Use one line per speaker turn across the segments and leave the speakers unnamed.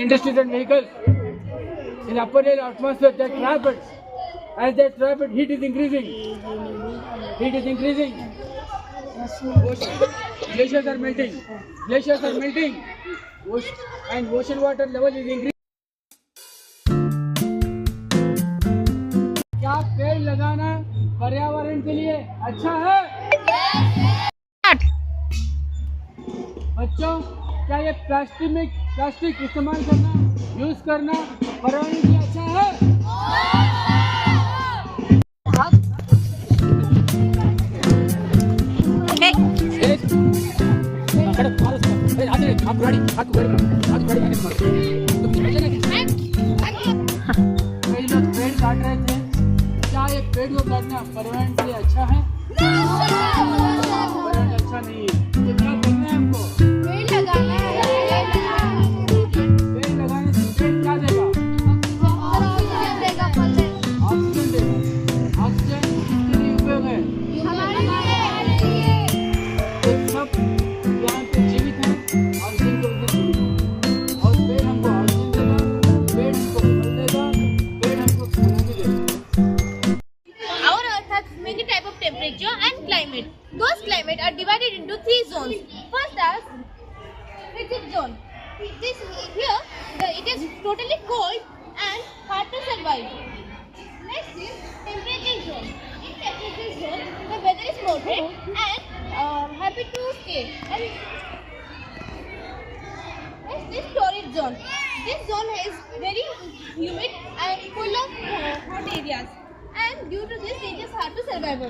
industries and vehicles in upper air atmosphere that trap it. As they trap it, heat is increasing. Heat is increasing. Glaciers are melting. Glaciers are melting. And ocean water level is increasing. क्या पेड़ लगाना पर्यावरण के लिए अच्छा है? बच्चों, क्या ये प्लास्टिक इस्तेमाल करना, यूज करना पर्यावरण के लिए अच्छा है? कई लोग पेड़ काट रहे थे, क्या ये पेड़ को काटना पर्यावरण के लिए अच्छा है? पर्यावरण अच्छा नहीं है। तो क्या करना है हमको? पेड़ लगाना है। पेड़ लगाने से पेड़ क्या देगा? ऑक्सीजन देगा। ऑक्सीजन किसके लिए उपयोग है? सब यहाँ पे जीवित हैं और जिनको जीवित हैं, और पेड़ हमको ऑक्सीजन देगा, पेड़ हमको फल देगा, पेड़ हमको खाना भी देगा।
Our Earth has many type of temperature and climate. Those climate are divided into 3 zones. First as frigid zone. This here it is totally cold and hard to survive. Next is temperature zone. In temperature zone, the weather is moderate and happy to stay. And next is torrid zone. This zone is very humid and full of hot areas. And due to this, it is hard to survive.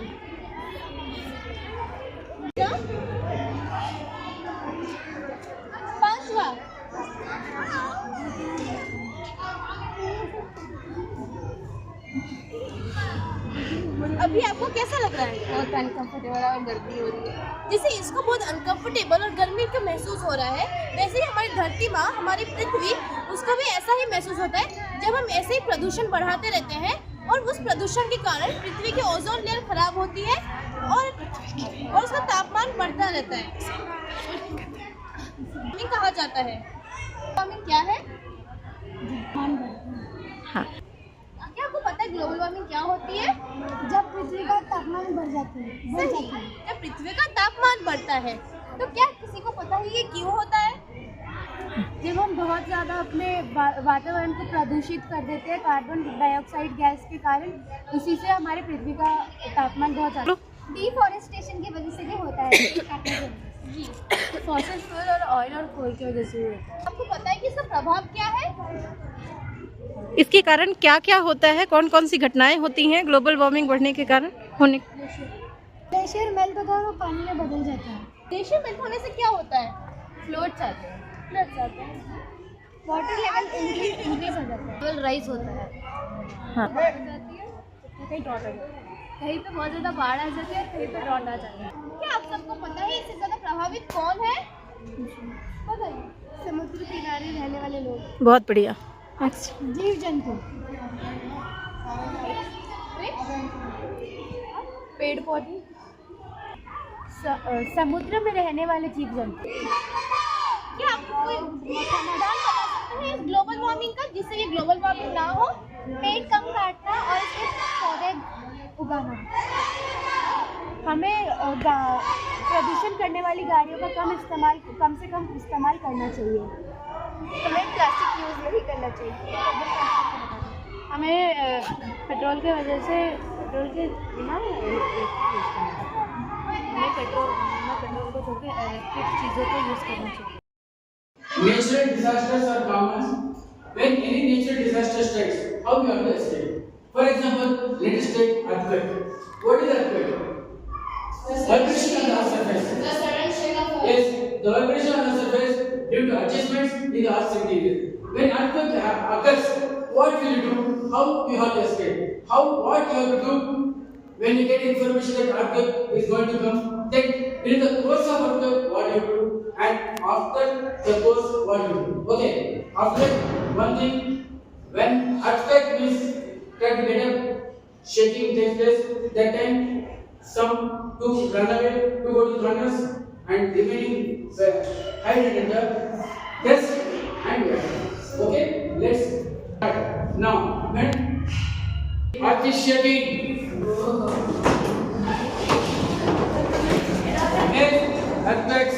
पांचवा, अभी आपको कैसा लग रहा है? बहुत uncomfortable और गर्मी हो रही है। जैसे इसको बहुत अनकंफर्टेबल और गर्मी का महसूस हो रहा है, वैसे ही हमारी धरती माँ, हमारी पृथ्वी, उसको भी ऐसा ही महसूस होता है जब हम ऐसे ही प्रदूषण बढ़ाते रहते हैं, और उस प्रदूषण के कारण पृथ्वी की ओजोन लेयर खराब होती है और उसका तापमान बढ़ता रहता है। वार्मिंग कहा जाता है। वार्मिंग क्या है? हाँ। क्या आपको पता है ग्लोबल वार्मिंग क्या होती है?
जब पृथ्वी का तापमान बढ़ जाता है।
जब पृथ्वी का तापमान बढ़ता है, तो क्या किसी को पता है ये क्यों होता है?
जब हम बहुत ज़्यादा अपने वातावरण को प्रदूषित कर देते हैं कार्बन डाइऑक्साइड गैस के कारण, उसी से हमारे पृथ्वी का तापमान बहुत ज़्यादा डिफॉरेस्टेशन की वजह से भी होता है।
जी,
फॉसिल फ्यूल और ऑयल और कोल की वजह से भी होता है।
आपको पता है कि इसका प्रभाव क्या है?
इसके कारण क्या क्या होता है, कौन कौन सी घटनाएं होती हैं ग्लोबल वार्मिंग बढ़ने के कारण होने?
ग्लेशियर मेल्ट होता है, वो पानी में बदल जाता है।
ग्लेशियर मेल्ट होने से क्या होता है?
फ्लोट्स आते हैं, वाटर लेवल इंक्रीज हो जाता है, लेवल राइज होता है।
हाँ।
कहीं ड्रॉट आ जाता है, कहीं पे बहुत ज़्यादा बाढ़ आ जाती है, कहीं पे ड्रॉट आ जाता है।
क्या आप सबको पता है इससे ज़्यादा प्रभावित कौन है?
पता है, समुद्र किनारे रहने वाले लोग,
बहुत बढ़िया।
जीव जंतु, पेड़ पौधे, समुद्र में रहने वाले जीव जंतु।
क्या आपको कोई समाधान बता सकते हैं ग्लोबल वार्मिंग का, जिससे ये ग्लोबल वार्मिंग ना हो?
पेड़ कम काटना और इसके पौधे उगाना। हमें प्रदूषण करने वाली गाड़ियों का कम से कम इस्तेमाल करना चाहिए।
हमें प्लास्टिक यूज़ नहीं करना चाहिए।
हमें पेट्रोल के बिना हमें पेट्रोल को छोड़ के इलेक्ट्रिक चीज़ों को यूज़ करना चाहिए।
Natural disasters are common. When any natural disaster strikes, how we have to escape? For example, let us take earthquake. What is earthquake? Vibration on the earth's surface. Yes, the vibration on the surface due to adjustments in the earth's interior. When earthquake occurs, what will you do? How you have to escape? What you have to do when you get information that earthquake is going to come? Then, in the course of earthquake, what you do? And after the course, what you do? Okay, after one thing, when earthquake means that shaking takes place, that time some to run away to go to corners and remaining hide under the desk and What is shaking? Earthquakes